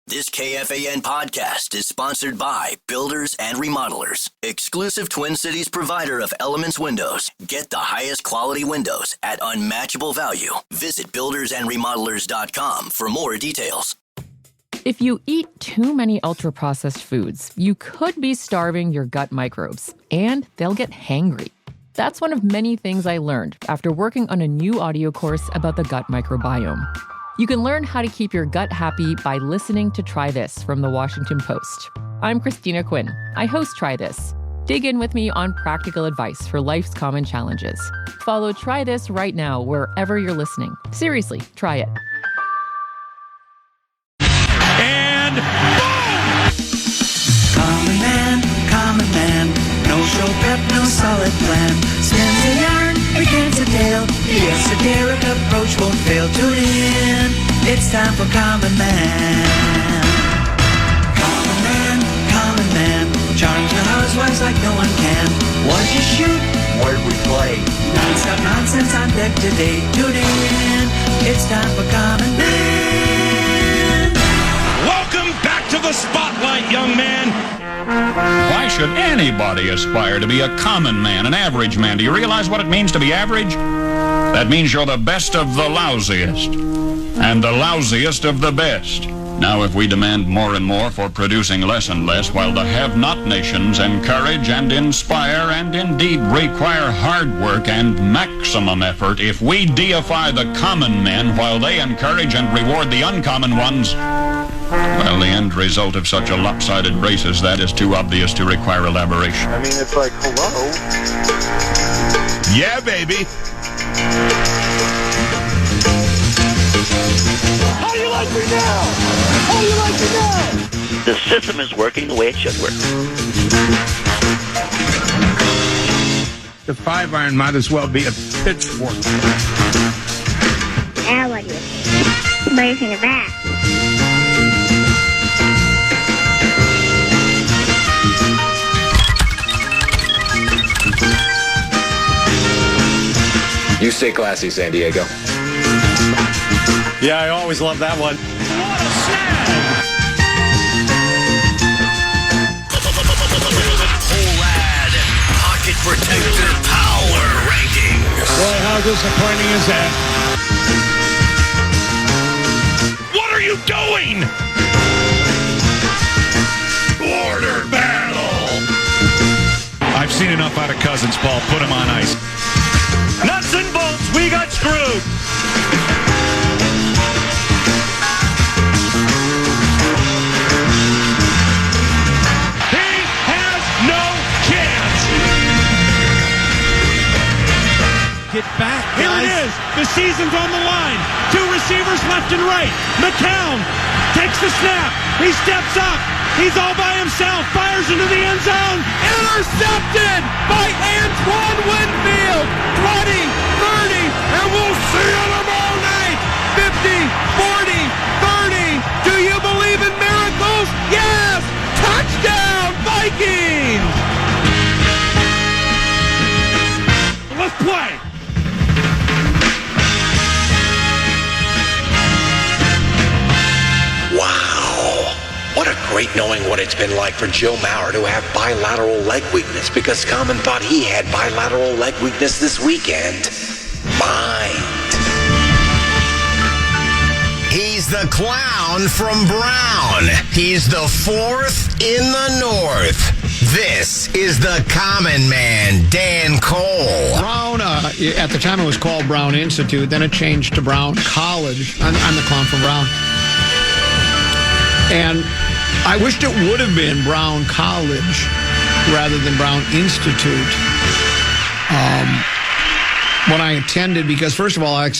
This KFAN podcast is sponsored by Builders and Remodelers, exclusive Twin Cities provider of Elements Windows. Get the highest quality windows at unmatchable value. Visit buildersandremodelers.com for more details. If you eat too many ultra-processed foods, you could be starving your gut microbes, and they'll get hangry. That's one of many things I learned after working on a new audio course about the gut microbiome. You can learn how to keep your gut happy by listening to Try This from the Washington Post. I'm Christina Quinn. I host Try This. Dig in with me on practical advice for life's common challenges. Follow Try This right now wherever you're listening. Seriously, try it. And boom! Common man, no show pep, no solid plan. Spins a yarn, begins a tale. Yes, a daring approach won't fail. Tune in, it's time for Common Man. Common man, charms the housewives like no one can. What'd you shoot? Where'd we play? Non-stop nonsense on deck today. Tune in, it's time for Common Man. Welcome back to the spotlight, young man. Why should anybody aspire to be a common man, an average man? Do you realize what it means to be average? That means you're the best of the lousiest, and the lousiest of the best. Now, if we demand more and more for producing less and less, while the have-not nations encourage and inspire and indeed require hard work and maximum effort, if we deify the common men while they encourage and reward the uncommon ones, well, the end result of such a lopsided race as that is too obvious to require elaboration. I mean, it's like, hello? Yeah, baby. How do you like me now? How do you like me now? The system is working the way it should work. The 5-iron might as well be a pitchfork. Now what do you think? What do you think of that? You stay classy, San Diego. Yeah, I always love that one. What a snag! Polad Pocket Protector Power Rankings. Boy, how disappointing is that? What are you doing? Border battle! I've seen enough out of Cousins, Paul. Put him on ice. Nuts and bolts, we got screwed. He has no chance. Get back, guys. Here it is. The season's on the line. 2 receivers left and right. McCown takes the snap. He steps up. He's all by himself. Fires into the end zone. Intercepted by Antoine Winfield. 20, 30, and we'll see you tomorrow night. 50, 40, 30. Do you believe in miracles? Yes! Touchdown, Vikings! Let's play. Wow. What a great knowing what it's been like for Joe Mauer to have bilateral leg weakness, because Common thought he had bilateral leg weakness this weekend. Mind. He's the clown from Brown. He's the 4th in the North. This is the Common Man, Dan Cole. Brown, at the time it was called Brown Institute, then it changed to Brown College. I'm the clown from Brown. And I wished it would have been Brown College rather than Brown Institute when I attended, because first of all, I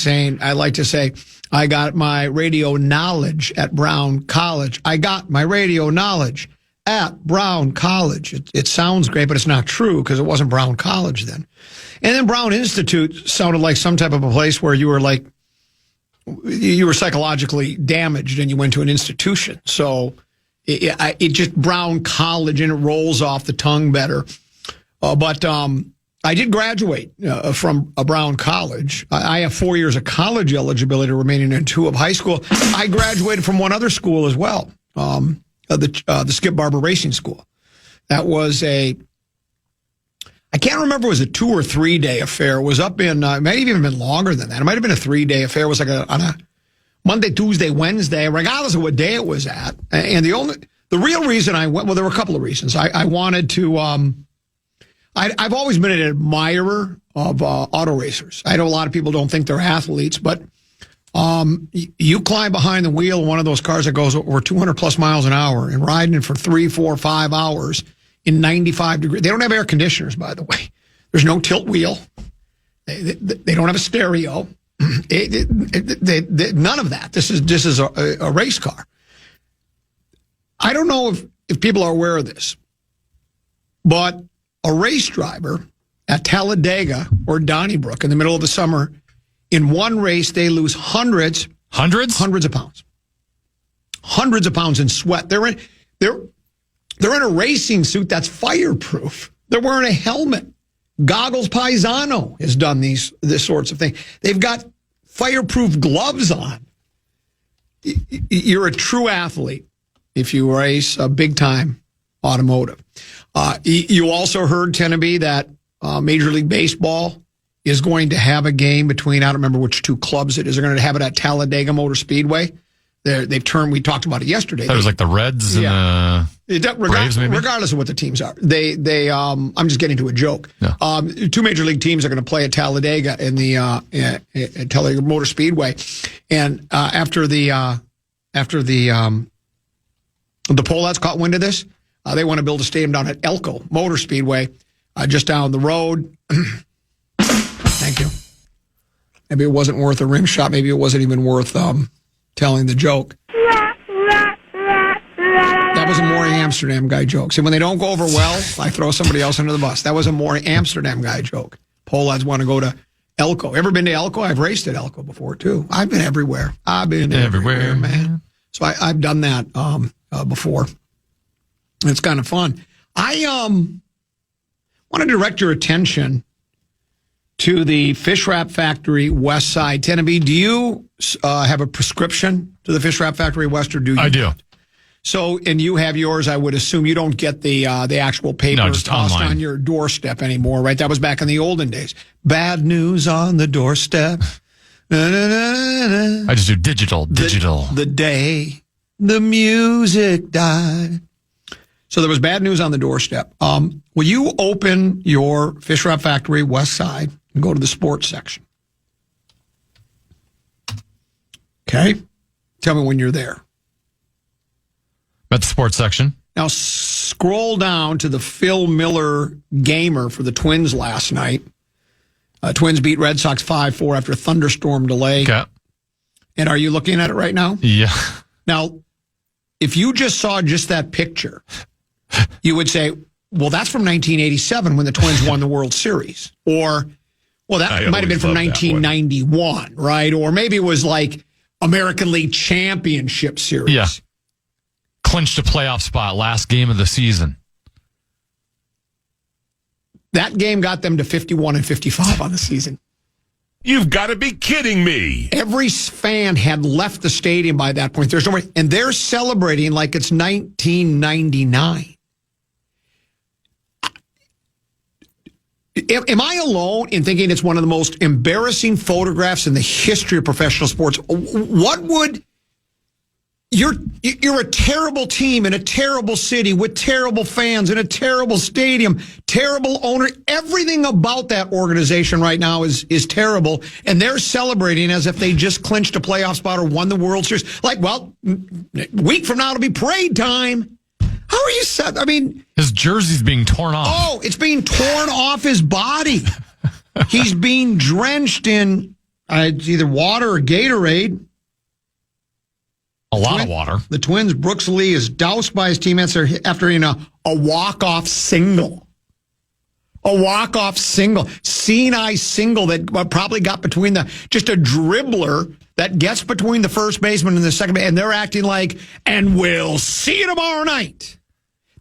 like to say I got my radio knowledge at Brown College. I got my radio knowledge at Brown College. It sounds great, but it's not true because it wasn't Brown College then. And then Brown Institute sounded like some type of a place where you were psychologically damaged and you went to an institution. So it just Brown College, and it rolls off the tongue better. But I did graduate from a Brown College. I have 4 years of college eligibility remaining and 2 of high school. I graduated from one other school as well. the Skip Barber Racing School. That was I can't remember if it was a 2 or 3 day affair. It was up in, it might have even been longer than that. It might have been a 3 day affair. It was like on a Monday, Tuesday, Wednesday, regardless of what day it was at. And the real reason I went, well, there were a couple of reasons. I wanted to, I've always been an admirer of auto racers. I know a lot of people don't think they're athletes, but you climb behind the wheel of one of those cars that goes over 200 plus miles an hour and riding it for 3, 4, 5 hours in 95 degrees. They don't have air conditioners, by the way. There's no tilt wheel. They don't have a stereo. None of that. This is a race car. I don't know if people are aware of this, but a race driver at Talladega or Donnybrook in the middle of the summer, in one race, they lose hundreds of pounds. Hundreds of pounds in sweat. They're in a racing suit that's fireproof. They're wearing a helmet. Goggles Paisano has done this sorts of things. They've got fireproof gloves on. You're a true athlete if you race a big-time automotive. You also heard, Teneby, that Major League Baseball is going to have a game between, I don't remember which two clubs it is. They're going to have it at Talladega Motor Speedway. We talked about it yesterday. It was like the Reds and the Braves, maybe? Regardless of what the teams are. I'm just getting to a joke. Yeah. Two major league teams are going to play at Talladega in the at Talladega Motor Speedway. And after the Polettes caught wind of this, they want to build a stadium down at Elko Motor Speedway, just down the road. Thank you. Maybe it wasn't worth a rim shot. Maybe it wasn't even worth telling the joke. That was a Maury Amsterdam guy joke. See, when they don't go over well, I throw somebody else under the bus. That was a Maury Amsterdam guy joke. Polettes want to go to Elko. Ever been to Elko? I've raced at Elko before, too. I've been everywhere. I've been everywhere, man. So I've done that before. It's kind of fun. I want to direct your attention to the Fish Wrap Factory West Side. Teneby, do you have a prescription to the Fish Wrap Factory West, or do you? I do. So, and you have yours. I would assume you don't get the actual paper just tossed online on your doorstep anymore, right? That was back in the olden days. Bad news on the doorstep. Na, na, na, na. I just do digital. The day the music died. So there was bad news on the doorstep. Will you open your Fish Wrap Factory West Side and go to the sports section? Okay. Tell me when you're there. At the sports section. Now scroll down to the Phil Miller gamer for the Twins last night. Twins beat Red Sox 5-4 after a thunderstorm delay. Okay. And are you looking at it right now? Yeah. Now, if you just saw just that picture, you would say, well, that's from 1987 when the Twins won the World Series. Or, well, that might have been from 1991, right? Or maybe it was like American League Championship Series. Yeah. Clinched a playoff spot, last game of the season. That game got them to 51 and 55 on the season. You've got to be kidding me. Every fan had left the stadium by that point. There's no way. And they're celebrating like it's 1999. Am I alone in thinking it's one of the most embarrassing photographs in the history of professional sports? What would... You're a terrible team in a terrible city with terrible fans in a terrible stadium, terrible owner. Everything about that organization right now is terrible, and they're celebrating as if they just clinched a playoff spot or won the World Series. Like, well, a week from now it'll be parade time. How are you set? I mean, his jersey's being torn off. Oh, it's being torn off his body. He's being drenched in it's either water or Gatorade. A lot of water. The Twins, Brooks Lee is doused by his teammates after a walk-off single. A walk-off single. Seeing-eye single that probably got between just a dribbler that gets between the first baseman and the second baseman, and they're acting like, and we'll see you tomorrow night.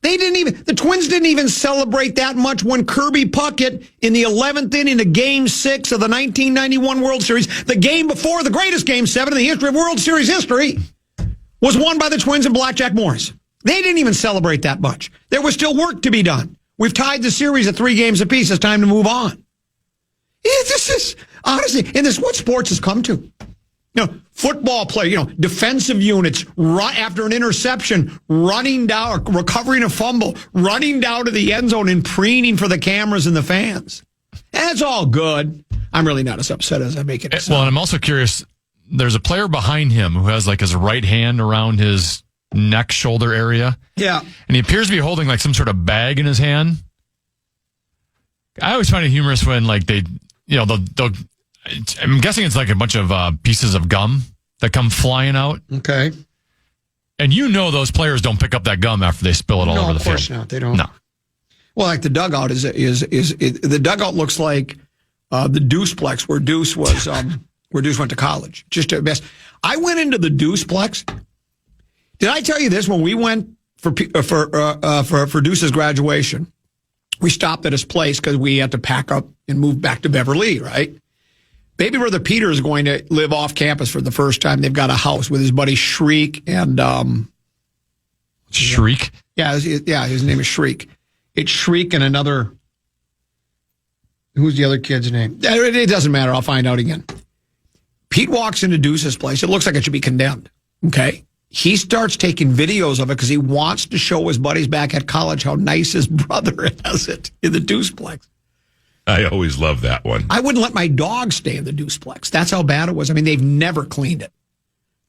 The Twins didn't even celebrate that much when Kirby Puckett in the 11th inning of Game 6 of the 1991 World Series, the game before the greatest Game 7 in the history of World Series history, was won by the Twins and Blackjack Morris. They didn't even celebrate that much. There was still work to be done. We've tied the series at 3 games apiece. It's time to move on. This is, honestly, and this is what sports has come to. Football player, defensive units, after an interception, running down, recovering a fumble, running down to the end zone and preening for the cameras and the fans. That's all good. I'm really not as upset as I make it sound. Well, and I'm also curious, there's a player behind him who has like his right hand around his neck, shoulder area. Yeah. And he appears to be holding like some sort of bag in his hand. I always find it humorous when like they'll I'm guessing it's like a bunch of pieces of gum that come flying out. Okay. And those players don't pick up that gum after they spill it all over the field. No, of course not. They don't. No. Well, like the dugout the dugout looks like the Deuceplex where Deuce was where Deuce went to college. Just at best. I went into the Deuceplex. Did I tell you this when we went for Deuce's graduation? We stopped at his place because we had to pack up and move back to Beverly, right? Baby brother Peter is going to live off campus for the first time. They've got a house with his buddy Shriek and Shriek? Yeah, his name is Shriek. It's Shriek and another. Who's the other kid's name? It doesn't matter. I'll find out again. Pete walks into Deuce's place. It looks like it should be condemned. Okay. He starts taking videos of it because he wants to show his buddies back at college how nice his brother has it in the Deuceplex. I always love that one. I wouldn't let my dog stay in the Deuceplex. That's how bad it was. I mean, they've never cleaned it.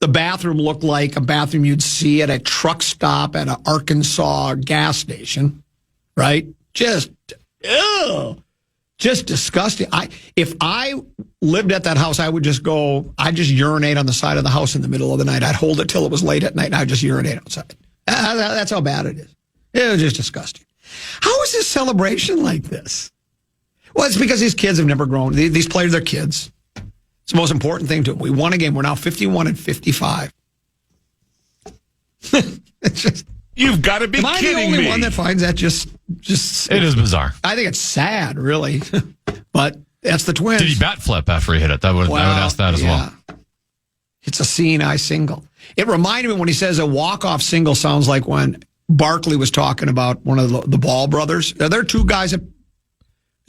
The bathroom looked like a bathroom you'd see at a truck stop at an Arkansas gas station, right? Just disgusting. If I lived at that house, I'd just urinate on the side of the house in the middle of the night. I'd hold it till it was late at night, and I'd just urinate outside. That's how bad it is. It was just disgusting. How is this celebration like this? Well, it's because these kids have never grown. These players, they're kids. It's the most important thing to them. We won a game. We're now 51 and 55. It's just. You've got to be kidding me. Am I the only one that finds that just? It is bizarre. I think it's sad, really. But that's the Twins. Did he bat flip after he hit it? I would ask that as well. It's a seeing-eye single. It reminded me when he says a walk-off single sounds like when Barkley was talking about one of the Ball brothers. Are there two guys that...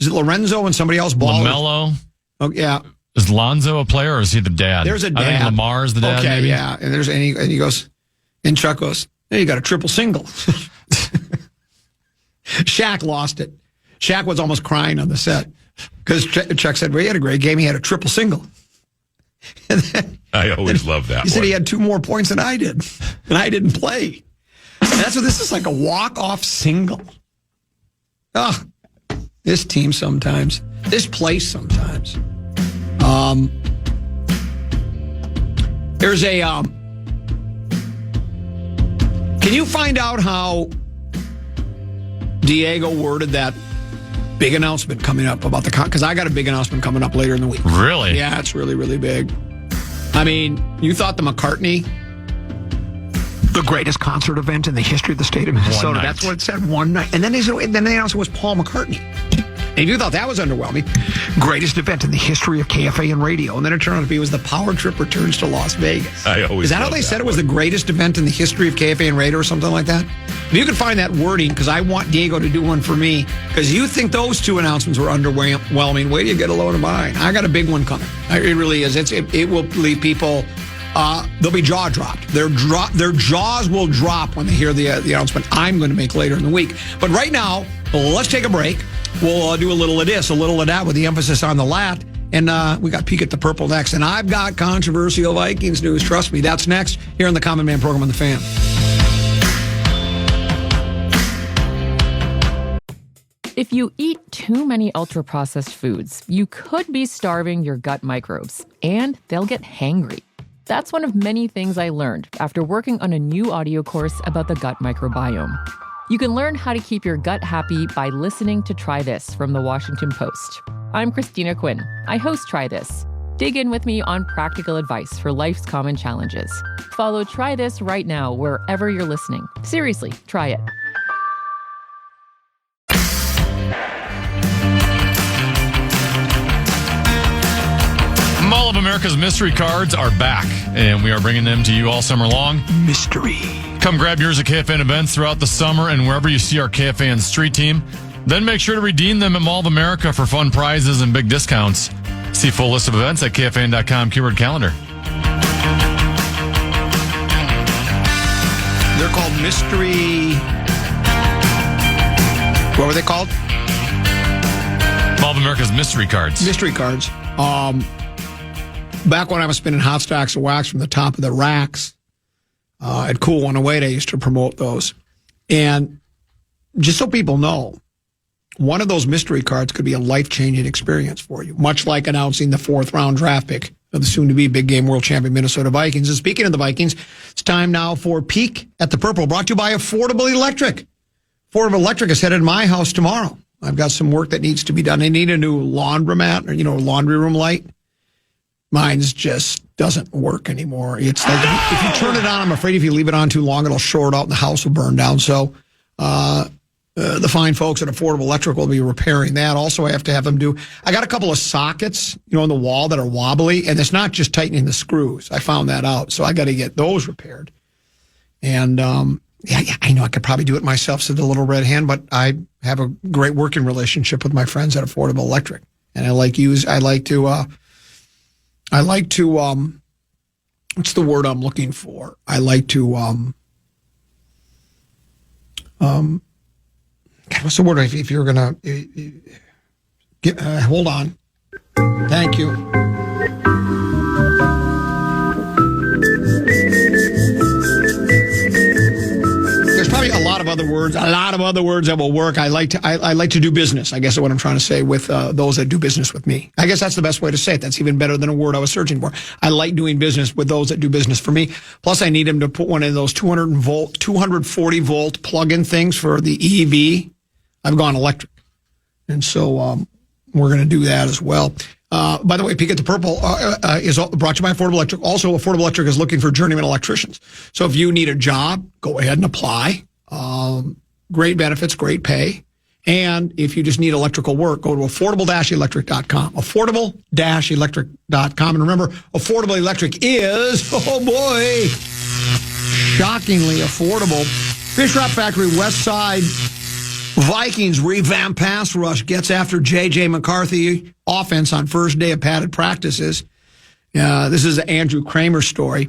Is it Lorenzo and somebody else? LaMelo? Oh, yeah. Is Lonzo a player or is he the dad? There's a dad. I think Lamar's the dad, maybe. Yeah. And he goes, and Chuck goes, hey, you got a triple single. Shaq lost it. Shaq was almost crying on the set because Chuck said, well, he had a great game. He had a triple single. I always love that. He said he had 2 more points than I did, and I didn't play. And that's what this is, like a walk-off single. Oh, this team sometimes. This place sometimes. There's a... Can you find out how Diego worded that big announcement coming up about the... Because I got a big announcement coming up later in the week. Really? Yeah, it's really, really big. I mean, you thought the McCartney... The greatest concert event in the history of the state of Minnesota. That's what it said, one night. And then they announced it was Paul McCartney. And you thought that was underwhelming. Greatest event in the history of KFAN radio. And then it turned out to be it was the Power Trip returns to Las Vegas. Is that how they said it was the greatest event in the history of KFAN radio or something like that? If you could find that wording, because I want Diego to do one for me, because you think those 2 announcements were underwhelming. Wait till you get a load of mine. I got a big one coming. It really is. It will leave people... they'll be jaw dropped. Their jaws will drop when they hear the announcement I'm going to make later in the week. But right now, let's take a break. We'll do a little of this, a little of that with the emphasis on the lat. And we got Peek at the Purple next. And I've got controversial Vikings news. Trust me, that's next here on the Common Man program on The Fan. If you eat too many ultra-processed foods, you could be starving your gut microbes, and they'll get hangry. That's one of many things I learned after working on a new audio course about the gut microbiome. You can learn how to keep your gut happy by listening to Try This from The Washington Post. I'm Christina Quinn. I host Try This. Dig in with me on practical advice for life's common challenges. Follow Try This right now wherever you're listening. Seriously, try it. Mall of America's mystery cards are back, and we are bringing them to you all summer long. Mystery. Come grab yours at KFAN events throughout the summer and wherever you see our KFAN street team. Then make sure to redeem them at Mall of America for fun prizes and big discounts. See full list of events at KFAN.com keyword calendar. They're called mystery. What were they called? Mall of America's mystery cards. Mystery cards. Back when I was spinning hot stacks of wax from the top of the racks at Cool 108, I used to promote those. And just so people know, one of those mystery cards could be a life-changing experience for you, much like announcing the 4th-round draft pick of the soon-to-be big game world champion Minnesota Vikings. And speaking of the Vikings, it's time now for Peek at the Purple, brought to you by Affordable Electric. Affordable Electric is headed to my house tomorrow. I've got some work that needs to be done. I need a new laundromat or, laundry room light. Mine's just doesn't work anymore. It's like if you turn it on, I'm afraid if you leave it on too long, it'll short out and the house will burn down. So the fine folks at Affordable Electric will be repairing that. Also, I have to have them I got a couple of sockets, in the wall that are wobbly, and it's not just tightening the screws. I found that out. So I got to get those repaired. And, I know I could probably do it myself, said the little red hand, but I have a great working relationship with my friends at Affordable Electric. And I like to, what's the word I'm looking for? I like to, God, what's the word if you're going to, hold on. Thank you. There's probably a lot of other words that will work. I like to do business, I guess is what I'm trying to say, with those that do business with me. I guess that's the best way to say it. That's even better than a word I was searching for. I like doing business with those that do business for me. Plus, I need them to put one of those 240 volt plug-in things for the EV. I've gone electric. And so we're going to do that as well. By the way, Peek at the Purple is brought to you by Affordable Electric. Also, Affordable Electric is looking for journeyman electricians. So if you need a job, go ahead and apply. Great benefits, great pay. And if you just need electrical work, go to affordable-electric.com. Affordable-electric.com. And remember, Affordable Electric is, oh boy, shockingly affordable. Fish Wrap Factory, West Side. Vikings revamp pass rush gets after J.J. McCarthy offense on first day of padded practices. This is an Andrew Kramer story.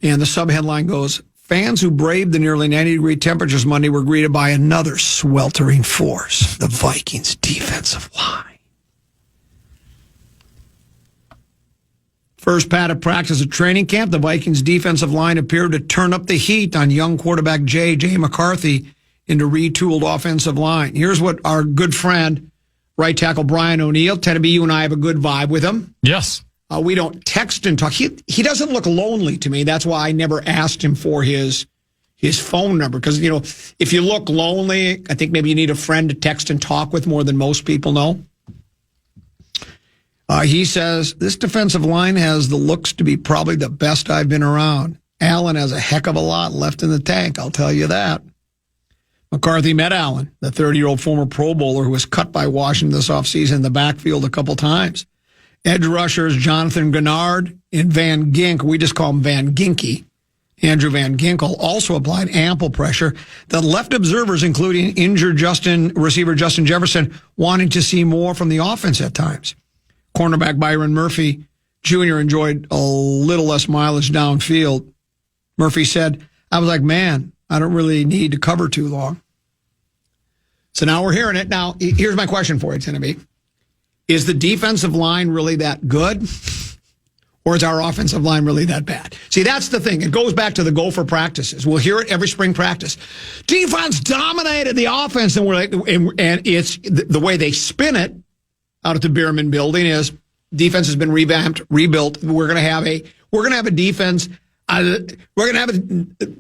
And the subheadline goes, fans who braved the nearly 90-degree temperatures Monday were greeted by another sweltering force, the Vikings defensive line. First padded practice at training camp, the Vikings defensive line appeared to turn up the heat on young quarterback J.J. McCarthy into retooled offensive line. Here's what our good friend, right tackle Brian O'Neill, Teddy, you and I have a good vibe with him. Yes. We don't text and talk. He doesn't look lonely to me. That's why I never asked him for his phone number. Because, if you look lonely, I think maybe you need a friend to text and talk with more than most people know. He says, this defensive line has the looks to be probably the best I've been around. Allen has a heck of a lot left in the tank, I'll tell you that. McCarthy met Allen, the 30-year-old former Pro Bowler who was cut by Washington this offseason in the backfield a couple times. Edge rushers Jonathan Gennard and Van Gink, we just call him Van Ginky, Andrew Van Ginkel, also applied ample pressure that left observers, including injured receiver Justin Jefferson, wanting to see more from the offense at times. Cornerback Byron Murphy Jr. enjoyed a little less mileage downfield. Murphy said, I was like, man, I don't really need to cover too long. So now we're hearing it. Now, here's my question for you, Tennessee. Is the defensive line really that good? Or is our offensive line really that bad? See, that's the thing. It goes back to the Gopher practices. We'll hear it every spring practice. Defense dominated the offense, and we're like, and it's the way they spin it out at the Bierman building is defense has been revamped, rebuilt. We're going to have a defense.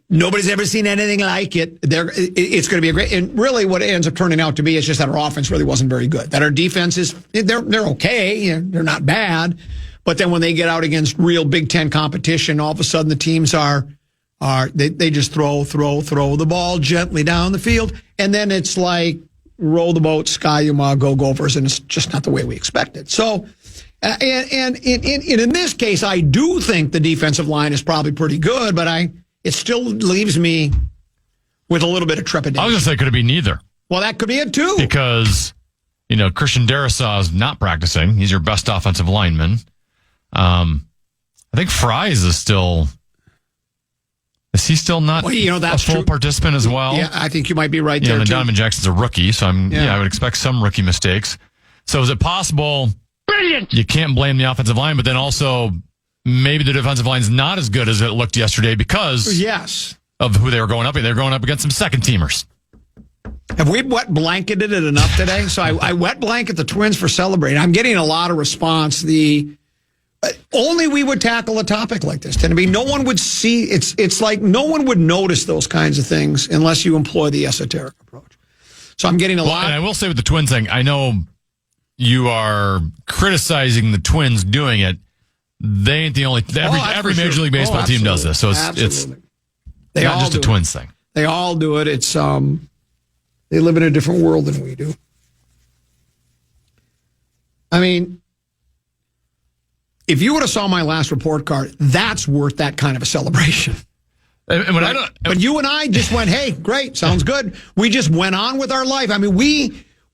Nobody's ever seen anything like it. It's going to be a great, and really what it ends up turning out to be is just that our offense really wasn't very good. That our defense is, they're okay. They're not bad. But then when they get out against real Big Ten competition, all of a sudden the teams they just throw the ball gently down the field. And then it's like, roll the boat, Sky Yuma, go Gophers. And it's just not the way we expected. So And in this case, I do think the defensive line is probably pretty good, but it still leaves me with a little bit of trepidation. I was going to say, could it be neither? Well, that could be it too. Because, Christian Darrisaw is not practicing. He's your best offensive lineman. I think Fries is he still not that's a full true. participant as well? Yeah, I think you might be right there, and too. Donovan Jackson's a rookie, so I would expect some rookie mistakes. So is it possible? Brilliant. You can't blame the offensive line, but then also maybe the defensive line's not as good as it looked yesterday because of who they were going up against. They're going up against some second-teamers. Have we wet blanketed it enough today? So I wet blanket the Twins for celebrating. I'm getting a lot of response. Only we would tackle a topic like this. And no one would see. It's like no one would notice those kinds of things unless you employ the esoteric approach. So I'm getting a lot. And I will say with the Twins thing, I know you are criticizing the Twins doing it. They ain't the only. Every Major League Baseball team does this. So it's not just a Twins thing. They all do it. It's they live in a different world than we do. I mean, if you would have saw my last report card, that's worth that kind of a celebration. But you and I just went, hey, great, sounds good. We just went on with our life. I mean,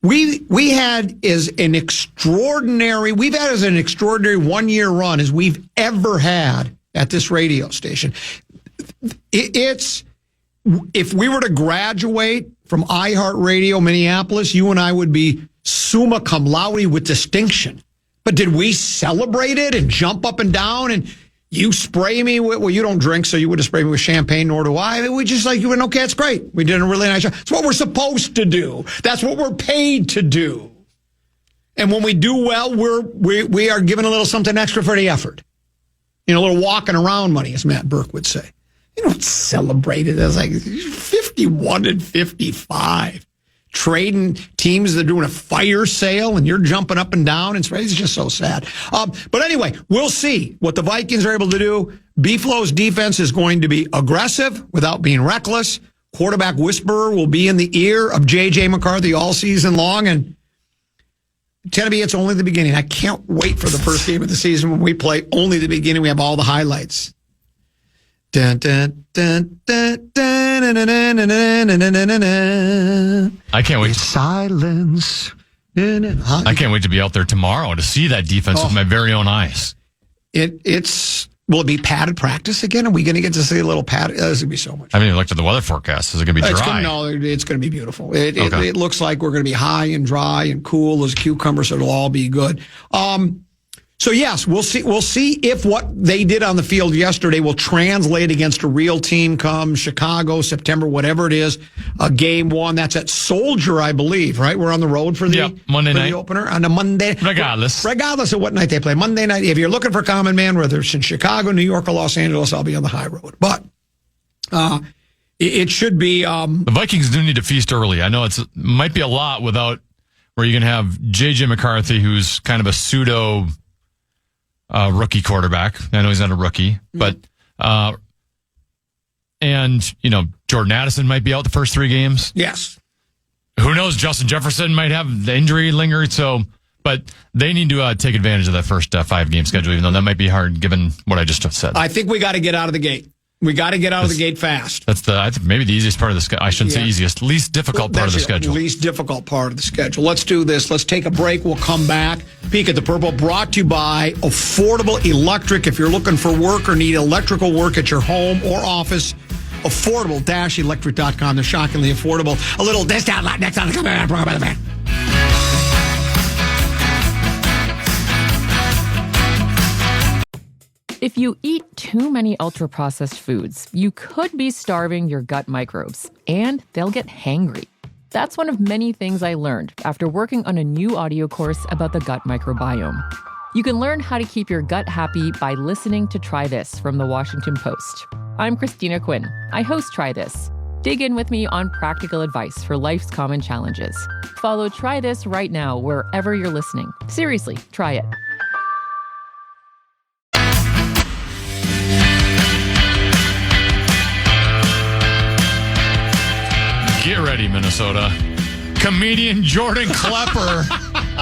we've had as an extraordinary 1-year run as we've ever had at this radio station. If we were to graduate from iHeartRadio Minneapolis, you and I would be summa cum laude with distinction. But did we celebrate it and jump up and down and you spray me with, well, you don't drink, so you would have sprayed me with champagne, nor do I. We just you went, okay, it's great. We did a really nice job. It's what we're supposed to do. That's what we're paid to do. And when we do well, we are given a little something extra for the effort. A little walking around money, as Matt Burke would say. You don't celebrate it as 51 and 55. Trading teams that are doing a fire sale and you're jumping up and down. It's just so sad. But anyway, we'll see what the Vikings are able to do. Beeflo's defense is going to be aggressive without being reckless. Quarterback whisperer will be in the ear of J.J. McCarthy all season long. And Tennessee, it's only the beginning. I can't wait for the first game of the season when we play only the beginning. We have all the highlights. Dun, dun, dun, dun, dun, dun, dun, dun, dun, dun, dun. I can't wait. Silence. I can't wait to be out there tomorrow to see that defense with my very own eyes. Will it be padded practice again? Are we going to get to see a little padded? It's going to be so much. I haven't even looked at the weather forecast. Is it going to be dry? It's going to be beautiful. It looks like we're going to be high and dry and cool as a cucumber, so it'll all be good. So yes, we'll see if what they did on the field yesterday will translate against a real team come Chicago, September, whatever it is. Game 1, that's at Soldier, I believe, right? We're on the road for the Monday night opener on a Monday. Regardless of what night they play. Monday night, if you're looking for Common Man, whether it's in Chicago, New York, or Los Angeles, I'll be on the high road. But it should be... the Vikings do need to feast early. I know it might be a lot without where you can have J.J. McCarthy, who's kind of a pseudo... rookie quarterback. I know he's not a rookie, but Jordan Addison might be out the first 3 games. Yes. Who knows? Justin Jefferson might have the injury linger. But they need to take advantage of that first 5-game schedule, even though that might be hard given what I just said. I think we got to get out of the gate. We got to get out of the gate fast. That's I think maybe the easiest part of the schedule. I shouldn't say easiest, least difficult part of the schedule. Least difficult part of the schedule. Let's do this. Let's take a break. We'll come back. Peek at the Purple, brought to you by Affordable Electric. If you're looking for work or need electrical work at your home or office, affordable-electric.com. They're shockingly affordable. A little discount next on the program by the man. If you eat too many ultra-processed foods, you could be starving your gut microbes, and they'll get hangry. That's one of many things I learned after working on a new audio course about the gut microbiome. You can learn how to keep your gut happy by listening to Try This from the Washington Post. I'm Christina Quinn. I host Try This. Dig in with me on practical advice for life's common challenges. Follow Try This right now wherever you're listening. Seriously, try it. Get ready, Minnesota. Comedian Jordan Klepper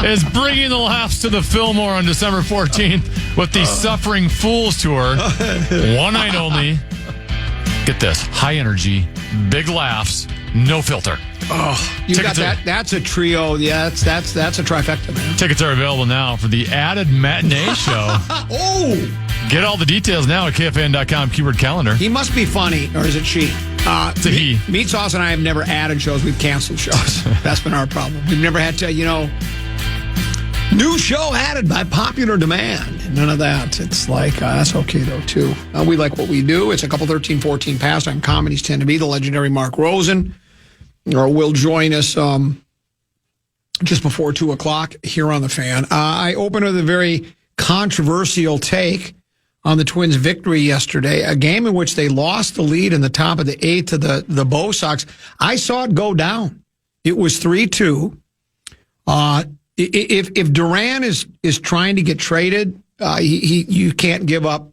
is bringing the laughs to the Fillmore on December 14th with the Suffering Fools Tour. One night only. Get this. High energy, big laughs, no filter. Oh, you got that? That's a trio. Yeah, that's a trifecta, man. Tickets are available now for the added matinee show. Oh! Get all the details now at KFAN.com keyword calendar. He must be funny, or is it she? It's a he. Meat Sauce and I have never added shows. We've canceled shows. That's been our problem. We've never had to, new show added by popular demand. None of that. It's like, that's okay, though, too. We like what we do. It's a couple 13-14 pastime comedies tend to be. The legendary Mark Rosen will join us just before 2 o'clock here on The Fan. I open with a very controversial take on the Twins' victory yesterday, a game in which they lost the lead in the top of the 8th to the Bo Sox. I saw it go down. It was 3-2. If Duran is trying to get traded, you can't give up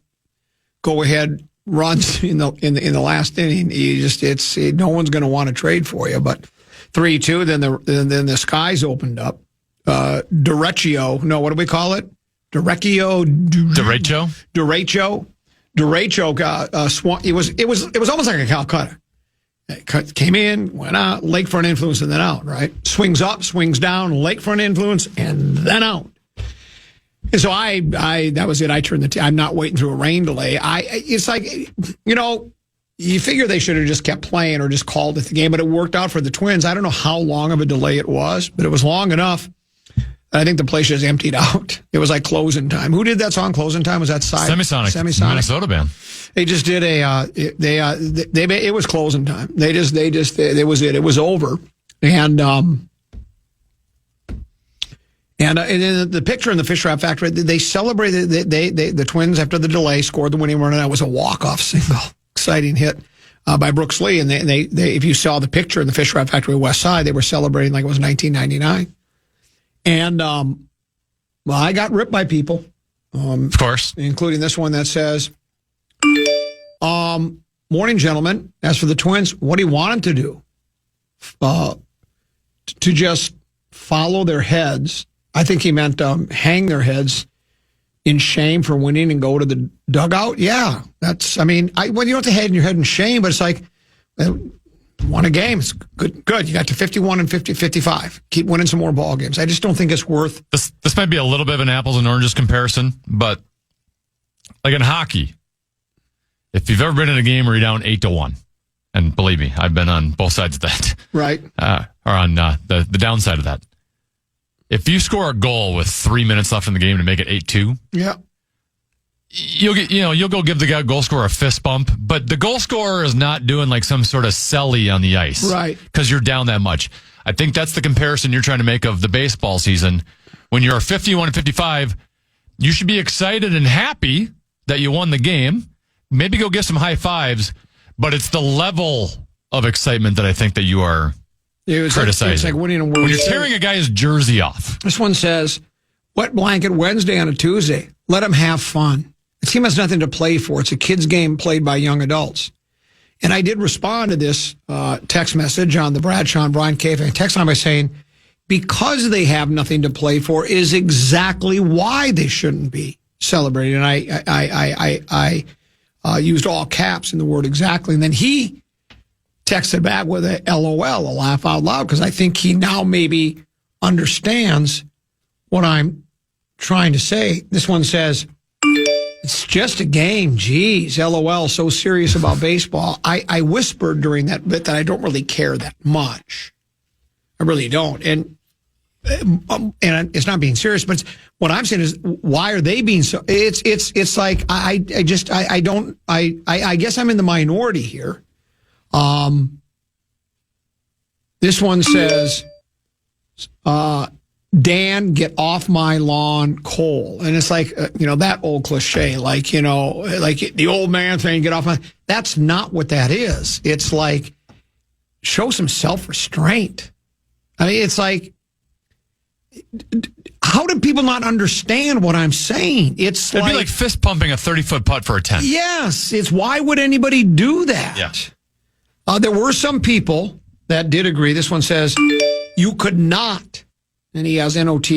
go ahead runs in the last inning. No one's going to want to trade for you. But 3-2, then the skies opened up. Derecho, no, what do we call it? Derecho swung. It was almost like a Calcutta. It came in, went out, lakefront influence, and then out, right? Swings up, swings down, lakefront influence, and then out. And so that was it. I turned I'm not waiting through a rain delay. It's like, you figure they should have just kept playing or just called it the game, but it worked out for the Twins. I don't know how long of a delay it was, but it was long enough. I think the place just emptied out. It was like Closing Time. Who did that song, Closing Time? Was that Semisonic. Minnesota band. They just did it was Closing Time. It was it. It was over. And then the picture in the Fish Wrap Factory, they celebrated, the Twins, after the delay, scored the winning run, and that was a walk-off single. Exciting hit by Brooks Lee. And they if you saw the picture in the Fish Wrap Factory West Side, they were celebrating like it was 1999. And, I got ripped by people. Of course. Including this one that says, morning, gentlemen. As for the Twins, what do you want them to do? To just follow their heads. I think he meant hang their heads in shame for winning and go to the dugout. Yeah, when you don't have to hang your head in shame, but it's like, won a game. It's good. You got to 51 and 55. Keep winning some more ball games. I just don't think it's worth. This might be a little bit of an apples and oranges comparison, but like in hockey, if you've ever been in a game where you're down 8-1, and believe me, I've been on both sides of that, right? Or on the downside of that. If you score a goal with 3 minutes left in the game to make it 8-2, yeah. You'll go give the goal scorer a fist bump, but the goal scorer is not doing like some sort of celly on the ice. Right. Because you're down that much. I think that's the comparison you're trying to make of the baseball season. When you're 51 and 55, you should be excited and happy that you won the game. Maybe go get some high fives, but it's the level of excitement that I think that you are criticizing. It's like winning a World when you're Series. tearing a guy's jersey off. This one says, wet blanket Wednesday on a Tuesday. Let them have fun. The team has nothing to play for. It's a kids' game played by young adults. And I did respond to this text message on the Bradshaw and Brian KFAN text line by saying, because they have nothing to play for is exactly why they shouldn't be celebrating. And I used all caps in the word exactly. And then he texted back with a LOL, a laugh out loud, because I think he now maybe understands what I'm trying to say. This one says, it's just a game. Geez, LOL, so serious about baseball. I whispered during that bit that I don't really care that much. I really don't. And it's not being serious, but what I'm saying is, why are they being so? It's like I guess I'm in the minority here. This one says, Dan, get off my lawn, Cole. And it's like, that old cliche, like the old man thing, get off my, that's not what that is. It's like, show some self-restraint. I mean, it's like, how do people not understand what I'm saying? It'd be like fist pumping a 30-foot putt for a 10. Yes. It's why would anybody do that? Yeah. There were some people that did agree. This one says, you could not and he has NOT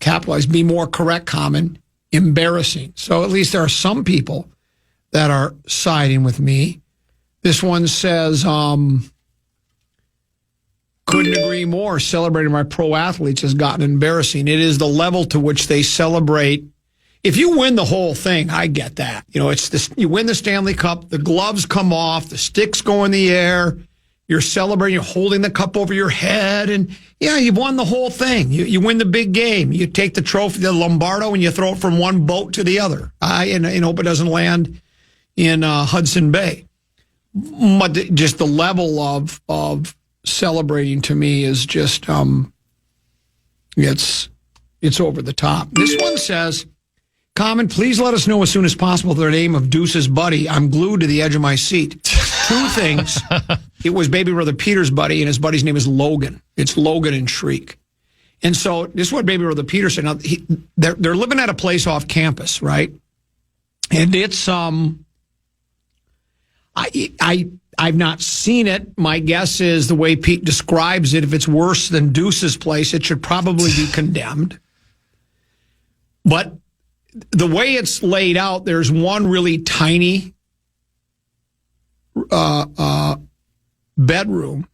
capitalized, be more correct, common, embarrassing. So at least there are some people that are siding with me. This one says, couldn't agree more. Celebrating my pro athletes has gotten embarrassing. It is the level to which they celebrate. If you win the whole thing, I get that. You know, it's this, you win the Stanley Cup, the gloves come off, the sticks go in the air, you're celebrating, you're holding the cup over your head, and yeah, you've won the whole thing. You win the big game. You take the trophy, the Lombardo, and you throw it from one boat to the other. And hope it doesn't land in Hudson Bay. But just the level of celebrating to me is just it's over the top. This one says, Common, please let us know as soon as possible the name of Deuce's buddy. I'm glued to the edge of my seat. Two things. It was baby brother Peter's buddy, and his buddy's name is Logan. It's Logan and Shriek. And so this is what baby brother Peter said. Now, they're living at a place off campus, right? And it's I've not seen it. My guess is the way Pete describes it, if it's worse than Deuce's place, it should probably be condemned. But the way it's laid out, there's one really tiny bedroom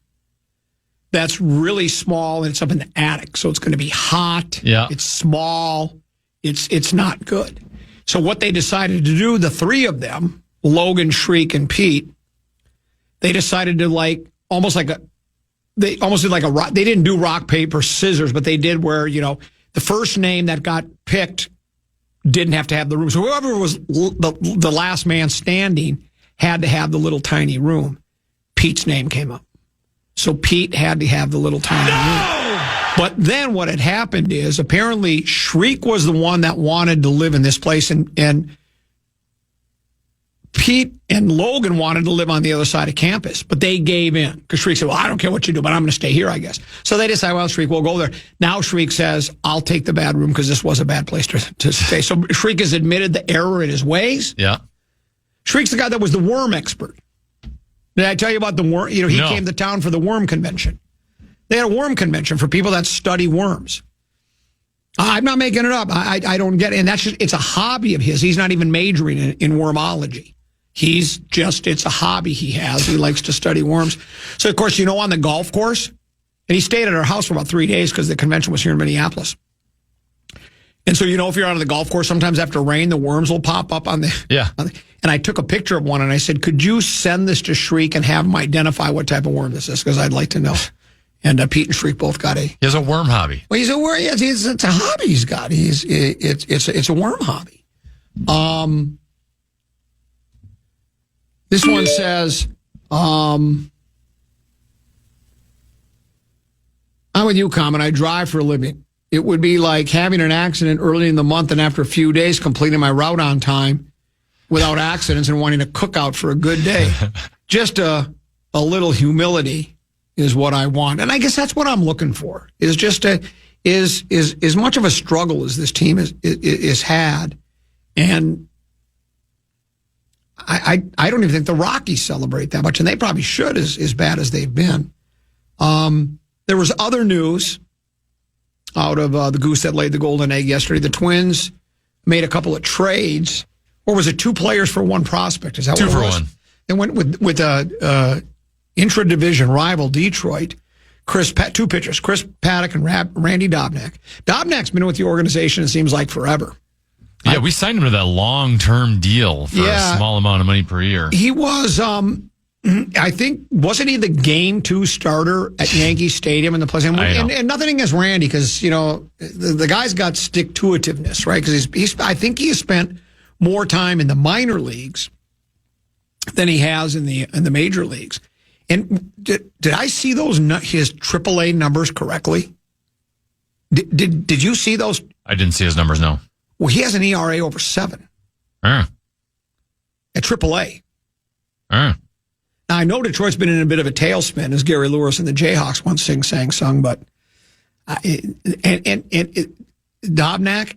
that's really small, and it's up in the attic, so it's going to be hot. Yeah. It's small. It's not good. So what they decided to do, the three of them, Logan, Shriek, and Pete, they decided to they almost did like a rock. They didn't do rock, paper, scissors, but they did where, the first name that got picked didn't have to have the room. So whoever was the last man standing had to have the little tiny room. Pete's name came up. So Pete had to have the little tiny room. But then what had happened is apparently Shriek was the one that wanted to live in this place, and Pete and Logan wanted to live on the other side of campus, but they gave in because Shriek said, well, I don't care what you do, but I'm going to stay here, I guess. So they decided, well, Shriek, we'll go there. Now Shriek says, I'll take the bad room because this was a bad place to stay. So Shriek has admitted the error in his ways. Yeah. Shriek's the guy that was the worm expert. Did I tell you about the worm? He came to town for the worm convention. They had a worm convention for people that study worms. I'm not making it up. I don't get it. And it's a hobby of his. He's not even majoring in wormology. It's a hobby he has. He likes to study worms. So, of course, on the golf course, and he stayed at our house for about 3 days because the convention was here in Minneapolis. And so, if you're out on the golf course, sometimes after rain, the worms will pop up on the... Yeah. And I took a picture of one, and I said, could you send this to Shriek and have him identify what type of worm this is? Because I'd like to know. And Pete and Shriek both got He has a worm hobby. Well, he's a worm... Yeah, it's a hobby he's got. It's a worm hobby. This one says, I'm with you, Common. I drive for a living. It would be like having an accident early in the month and after a few days completing my route on time without accidents and wanting to cook out for a good day. Just a little humility is what I want. And I guess that's what I'm looking for, is just is as much of a struggle as this team is had. And I don't even think the Rockies celebrate that much, and they probably should, as bad as they've been. There was other news out of the goose that laid the golden egg yesterday. The Twins made a couple of trades, or was it 2 players for 1 prospect? Is that what it was? 2 for 1. They went with intra-division rival Detroit. 2 pitchers, Chris Paddock and Randy Dobnak. Dobnak's been with the organization, it seems like, forever. Yeah, we signed him to that long-term deal for a small amount of money per year. He was, I think, wasn't he the Game 2 starter at Yankee Stadium in the place? And nothing against Randy, because, the guy's got stick-to-itiveness, right? Because I think he has spent more time in the minor leagues than he has in the major leagues. And did I see his AAA numbers correctly? Did you see those? I didn't see his numbers, no. Well, he has an ERA over 7 at AAA. Now, I know Detroit's been in a bit of a tailspin, as Gary Lewis and the Jayhawks once sung, but Dobnak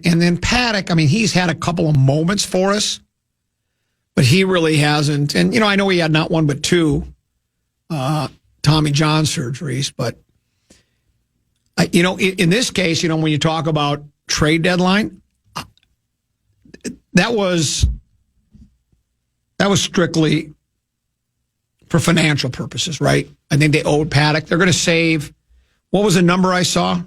and then Paddock, I mean, he's had a couple of moments for us, but he really hasn't. And, I know he had not 1 but 2 Tommy John surgeries, but In this case, when you talk about trade deadline, that was strictly for financial purposes, right? I think they owed Paddock. They're going to save, what was the number I saw?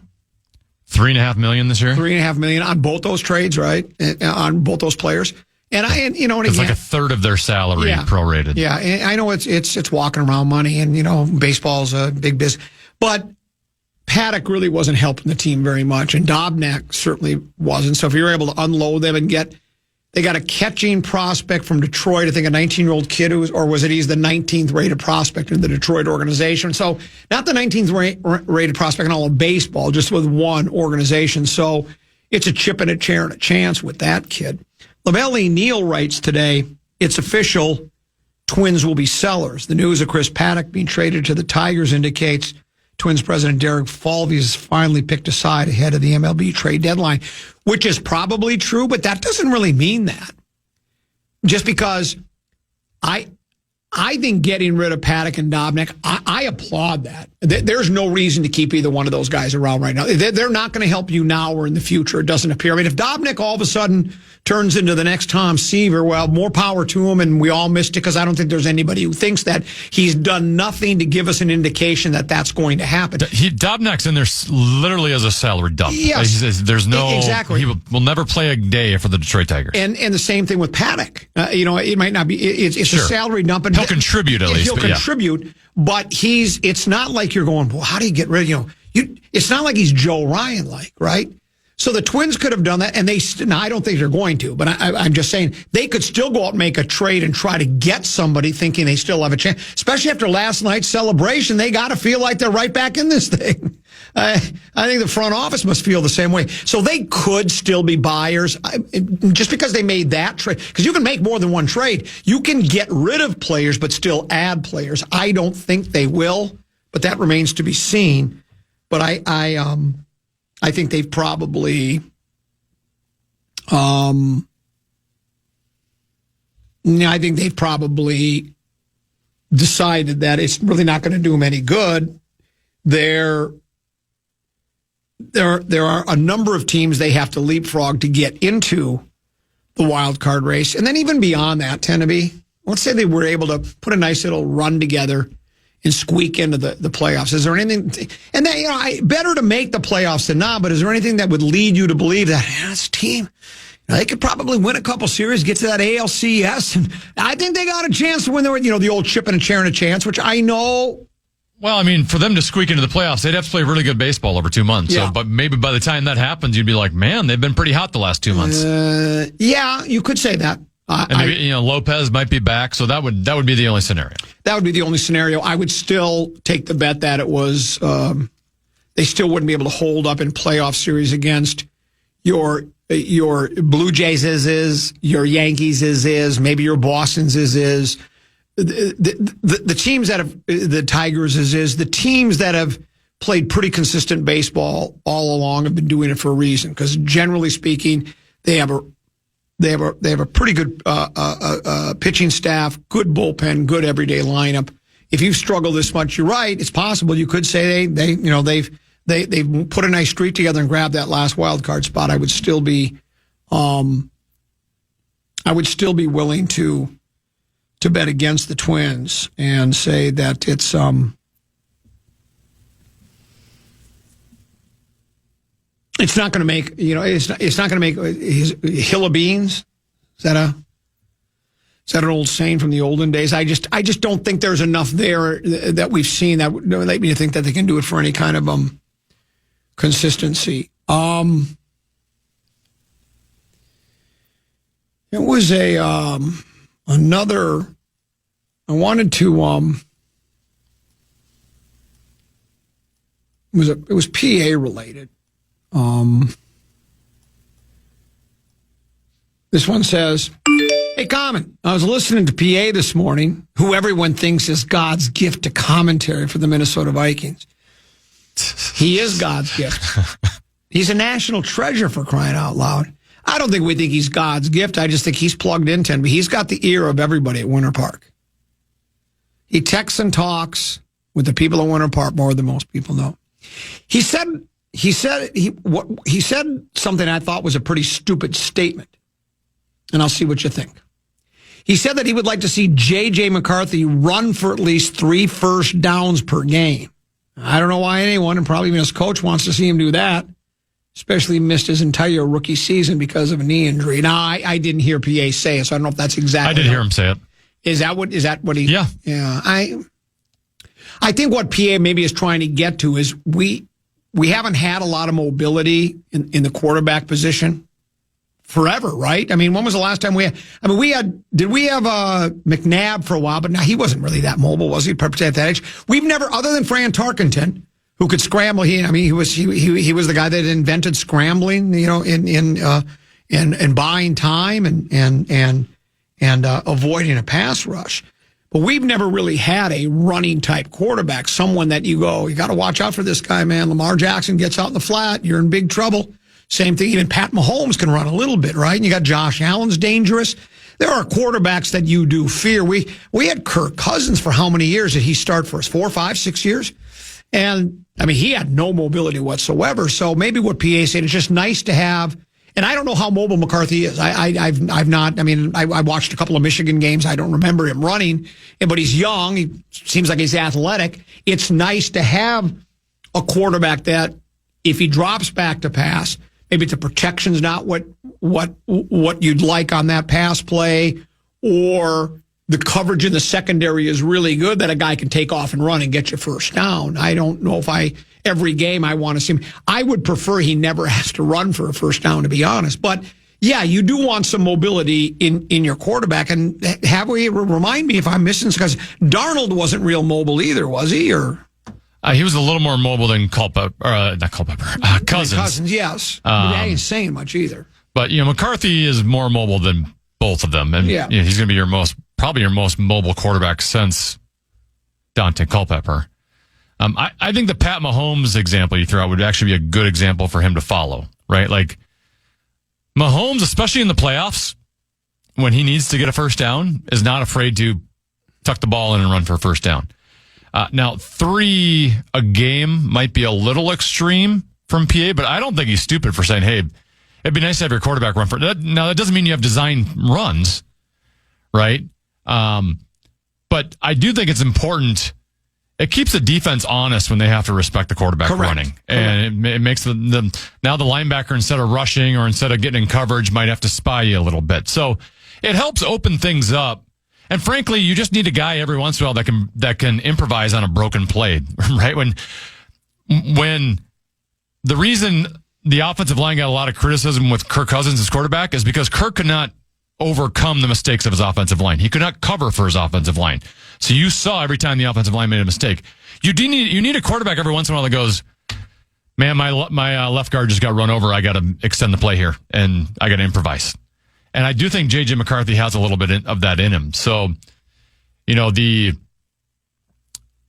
$3.5 million this year. $3.5 million on both those trades, right? On both those players. And it's like a third of their salary prorated. Yeah, and I know it's walking around money, and baseball's a big business, but Paddock really wasn't helping the team very much, and Dobnak certainly wasn't. So if you were able to unload them and they got a catching prospect from Detroit, I think a 19-year-old kid he's the 19th rated prospect in the Detroit organization. So not the 19th rated prospect in all of baseball, just with one organization. So it's a chip and a chair and a chance with that kid. Lavelle Neal writes today, it's official, Twins will be sellers. The news of Chris Paddock being traded to the Tigers indicates Twins president Derek Falvey has finally picked a side ahead of the MLB trade deadline, which is probably true, but that doesn't really mean that. Just because I think getting rid of Paddock and Dobnak, I applaud that. There's no reason to keep either one of those guys around right now. They're not going to help you now or in the future. It doesn't appear. I mean, if Dobnak all of a sudden turns into the next Tom Seaver, well, more power to him, and we all missed it because I don't think there's anybody who thinks that. He's done nothing to give us an indication that that's going to happen. Dobnak's in there literally as a salary dump. Yes. There's no... Exactly. He will never play a day for the Detroit Tigers. And the same thing with Paddock. It might not be... It's a salary dump. And he'll contribute at least. He'll contribute, but it's not like you're going, well, how do you get rid of... It's not like he's Joe Ryan-like, right? So the Twins could have done that, and I don't think they're going to, but I'm just saying they could still go out and make a trade and try to get somebody thinking they still have a chance. Especially after last night's celebration, they got to feel like they're right back in this thing. I think the front office must feel the same way. So they could still be buyers just because they made that trade. Because you can make more than one trade. You can get rid of players but still add players. I don't think they will, but that remains to be seen. But I think they've probably, decided that it's really not going to do them any good. There are a number of teams they have to leapfrog to get into the wild card race, and then even beyond that, let's say they were able to put a nice little run together and squeak into the playoffs. Is there anything, and then, better to make the playoffs than not, but is there anything that would lead you to believe that this team, they could probably win a couple series, get to that ALCS, and I think they got a chance to win the old chip and a chair and a chance, which I know. Well, I mean, for them to squeak into the playoffs, they'd have to play really good baseball over 2 months. Yeah. So, but maybe by the time that happens, you'd be like, man, they've been pretty hot the last 2 months. Yeah, you could say that. And maybe, Lopez might be back, so that would be the only scenario. That would be the only scenario. I would still take the bet that it was they still wouldn't be able to hold up in playoff series against your Blue Jays is, your Yankees is, maybe your Boston's is. The teams that have, the Tigers is, the teams that have played pretty consistent baseball all along have been doing it for a reason, because generally speaking, they have a pretty good pitching staff, good bullpen, good everyday lineup. If you've struggled this much, you're right. It's possible you could say they've put a nice streak together and grabbed that last wild card spot. I would still be willing to bet against the Twins and say that it's not going to make, it's not going to make his hill of beans. Is that an old saying from the olden days? I just don't think there's enough there that we've seen that would lead me to think that they can do it for any kind of consistency. It was another. I wanted to. It was PA related. This one says, "Hey, Common, I was listening to PA this morning, who everyone thinks is God's gift to commentary for the Minnesota Vikings. He is God's gift. He's a national treasure, for crying out loud. I don't think we think he's God's gift. I just think he's plugged into him. But he's got the ear of everybody at Winter Park. He texts and talks with the people at Winter Park more than most people know. He said he said something I thought was a pretty stupid statement, and I'll see what you think. He said that he would like to see J.J. McCarthy run for at least 3 first downs per game. I don't know why anyone, and probably even his coach, wants to see him do that, especially missed his entire rookie season because of a knee injury. Now, I didn't hear PA say it, so I don't know if that's exactly. I did hear him say it. Is that what he? Yeah. Yeah. I think what PA maybe is trying to get to is we haven't had a lot of mobility in the quarterback position forever, right? I mean, when was the last time did we have McNabb for a while, but now he wasn't really that mobile, was he? Perhaps at that age. We've never, other than Fran Tarkenton, who could scramble. He was the guy that invented scrambling, in buying time and avoiding a pass rush. But we've never really had a running type quarterback, someone that you got to watch out for this guy, man. Lamar Jackson gets out in the flat, you're in big trouble. Same thing, even Pat Mahomes can run a little bit, right? And you got Josh Allen's dangerous. There are quarterbacks that you do fear. We had Kirk Cousins for how many years did he start for us? 4, 5, 6 years? And, I mean, he had no mobility whatsoever. So maybe what PA said is just nice to have. And I don't know how mobile McCarthy is. I watched a couple of Michigan games. I don't remember him running, but he's young. He seems like he's athletic. It's nice to have a quarterback that if he drops back to pass, maybe the protection's not what you'd like on that pass play, or the coverage in the secondary is really good that a guy can take off and run and get you first down. I don't know if every game I want to see him. I would prefer he never has to run for a first down, to be honest. But yeah, you do want some mobility in your quarterback. And remind me if I'm missing, because Darnold wasn't real mobile either, was he? Or he was a little more mobile than Cousins. Cousins, yes. I ain't saying much either. But McCarthy is more mobile than both of them, and he's going to be probably your most mobile quarterback since Dante Culpepper. I think the Pat Mahomes example you threw out would actually be a good example for him to follow, right? Like Mahomes, especially in the playoffs, when he needs to get a first down, is not afraid to tuck the ball in and run for a first down. Now, 3 a game might be a little extreme from PA, but I don't think he's stupid for saying, hey, it'd be nice to have your quarterback run for that. Now, that doesn't mean you have designed runs, right? But I do think it's important. It keeps the defense honest when they have to respect the quarterback running. And it makes now the linebacker, instead of rushing or instead of getting in coverage, might have to spy you a little bit. So it helps open things up. And frankly, you just need a guy every once in a while that can improvise on a broken play, right? When the reason the offensive line got a lot of criticism with Kirk Cousins as quarterback is because Kirk could not overcome the mistakes of his offensive line. He could not cover for his offensive line. So you saw every time the offensive line made a mistake. You need a quarterback every once in a while that goes, man, my left guard just got run over. I got to extend the play here, and I got to improvise. And I do think J.J. McCarthy has a little bit of that in him. So, the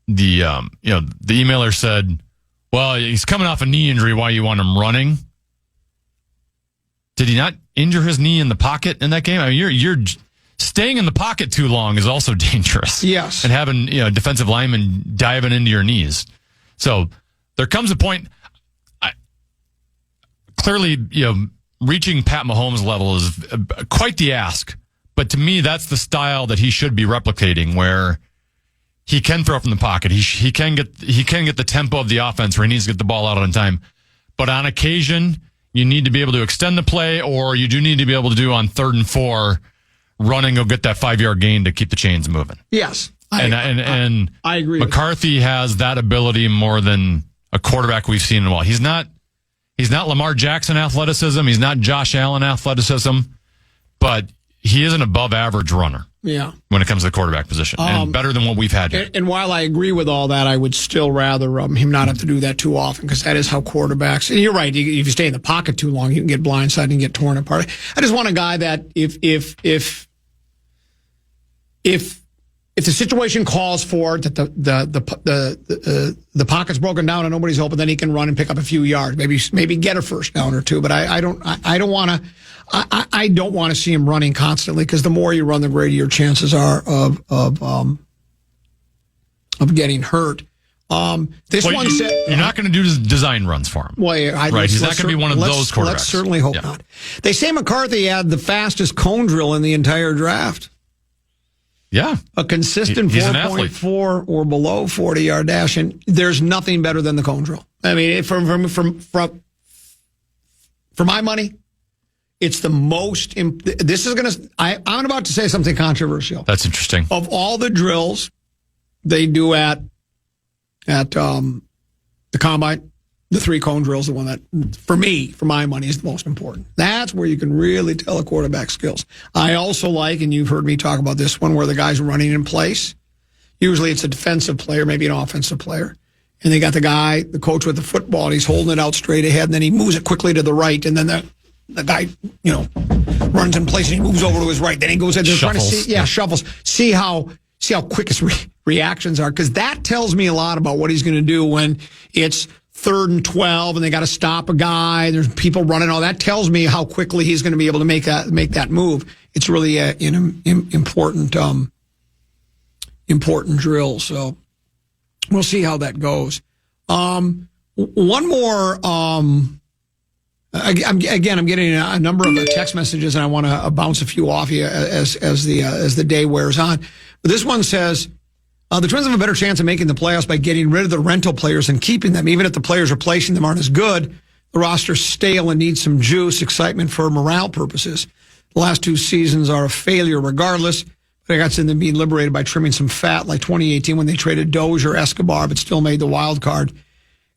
emailer said, well, he's coming off a knee injury. Why you want him running? Did he not injure his knee in the pocket in that game? I mean, you're staying in the pocket too long is also dangerous. Yes. And having, defensive linemen diving into your knees. So there comes a point, clearly, reaching Pat Mahomes' level is quite the ask. But to me, that's the style that he should be replicating, where he can throw from the pocket. He can get the tempo of the offense where he needs to get the ball out on time. But on occasion, you need to be able to extend the play, or you do need to be able to do on 3rd and 4, running or get that 5-yard gain to keep the chains moving. Yes. And I agree. McCarthy has that ability more than a quarterback we've seen in a while. He's not Lamar Jackson athleticism. He's not Josh Allen athleticism, but he is an above average runner. Yeah. When it comes to the quarterback position, and better than what we've had here. And while I agree with all that, I would still rather him not have to do that too often, because that is how quarterbacks. And you're right. If you stay in the pocket too long, you can get blindsided and get torn apart. I just want a guy that if the situation calls for it, that the pocket's broken down and nobody's open, then he can run and pick up a few yards, maybe get a first down or two. But I don't want to see him running constantly, because the more you run, the greater your chances are of getting hurt. This one said you're not going to do design runs for him. Well, right? He's not going to be one of those quarterbacks. Let's certainly hope not. They say McCarthy had the fastest cone drill in the entire draft. Yeah, a consistent 4.4 or below 40-yard dash, and there's nothing better than the cone drill. I mean, for my money, it's the most. This is going to. I'm about to say something controversial. That's interesting. Of all the drills they do at the combine, the 3-cone drill is the one that, for my money, is the most important. That's where you can really tell a quarterback's skills. I also like, and you've heard me talk about this one, where the guy's running in place. Usually it's a defensive player, maybe an offensive player. And they got the coach with the football, and he's holding it out straight ahead, and then he moves it quickly to the right, and then the guy, runs in place, and he moves over to his right. Then he goes in there trying to see, shuffles. See how quick his reactions are, because that tells me a lot about what he's going to do when it's 3rd and 12, and they got to stop a guy. There's people running. All that tells me how quickly he's going to be able to make that move. It's really an important drill. So we'll see how that goes. One more. I'm getting a number of text messages, and I want to bounce a few off you as the day wears on. But this one says, the Twins have a better chance of making the playoffs by getting rid of the rental players and keeping them. Even if the players replacing them aren't as good, the roster's stale and needs some juice, excitement for morale purposes. The last 2 seasons are a failure regardless. But I got them being liberated by trimming some fat, like 2018 when they traded Dozier, Escobar, but still made the wild card.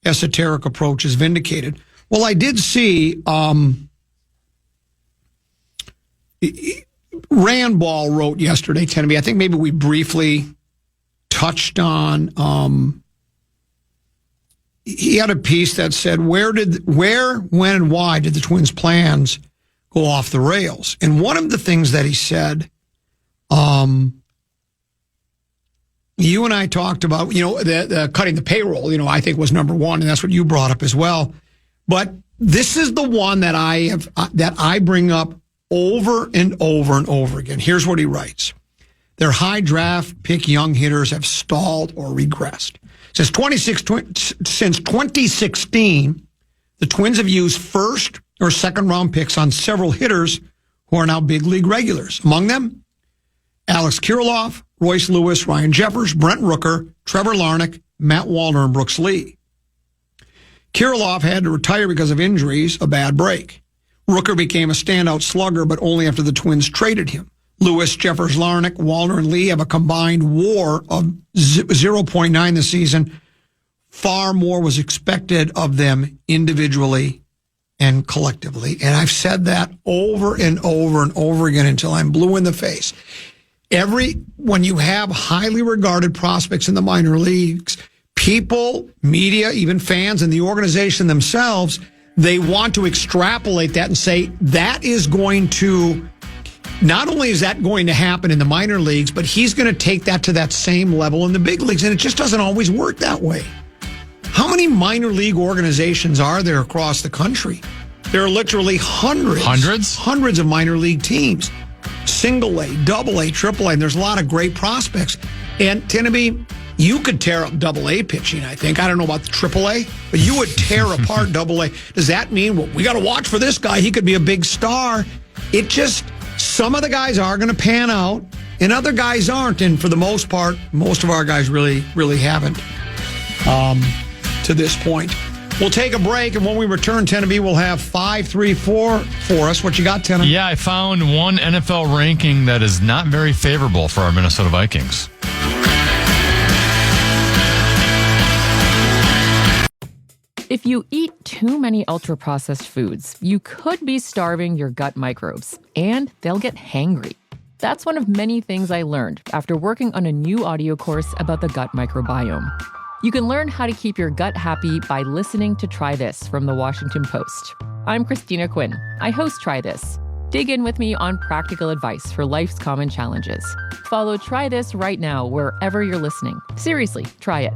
Esoteric approach is vindicated. Well, I did see Rand Ball wrote yesterday, Tenneby. I think maybe we briefly touched on. He had a piece that said, where, when, and why did the Twins' plans go off the rails? And one of the things that he said, you and I talked about, the cutting the payroll, I think was number one, and that's what you brought up as well. But this is the one that I bring up over and over and over again. Here's what he writes. Their high draft pick young hitters have stalled or regressed. Since 2016, the Twins have used first or second round picks on several hitters who are now big league regulars. Among them, Alex Kirilloff, Royce Lewis, Ryan Jeffers, Brent Rooker, Trevor Larnach, Matt Wallner, and Brooks Lee. Kirilloff had to retire because of injuries, a bad break. Rooker became a standout slugger, but only after the Twins traded him. Lewis, Jeffers, Larnach, Wallner, and Lee have a combined WAR of 0.9 this season. Far more was expected of them individually and collectively. And I've said that over and over and over again until I'm blue in the face. When you have highly regarded prospects in the minor leagues, people, media, even fans, and the organization themselves, they want to extrapolate that and say that is going to, not only is that going to happen in the minor leagues, but he's going to take that to that same level in the big leagues. And it just doesn't always work that way. How many minor league organizations are there across the country? There are literally hundreds of minor league teams. Single A, double A, triple A, and there's a lot of great prospects. And Tenneby, you could tear up double A pitching, I think. I don't know about the triple A, but you would tear apart double A. Does that mean, well, we got to watch for this guy? He could be a big star. It just, some of the guys are going to pan out, and other guys aren't. And for the most part, most of our guys really, really haven't to this point. We'll take a break, and when we return, Tenneby will have 5-3-4 for us. What you got, Tenneby? Yeah, I found one NFL ranking that is not very favorable for our Minnesota Vikings. If you eat too many ultra-processed foods, you could be starving your gut microbes, and they'll get hangry. That's one of many things I learned after working on a new audio course about the gut microbiome. You can learn how to keep your gut happy by listening to Try This from The Washington Post. I'm Christina Quinn. I host Try This. Dig in with me on practical advice for life's common challenges. Follow Try This right now wherever you're listening. Seriously, try it.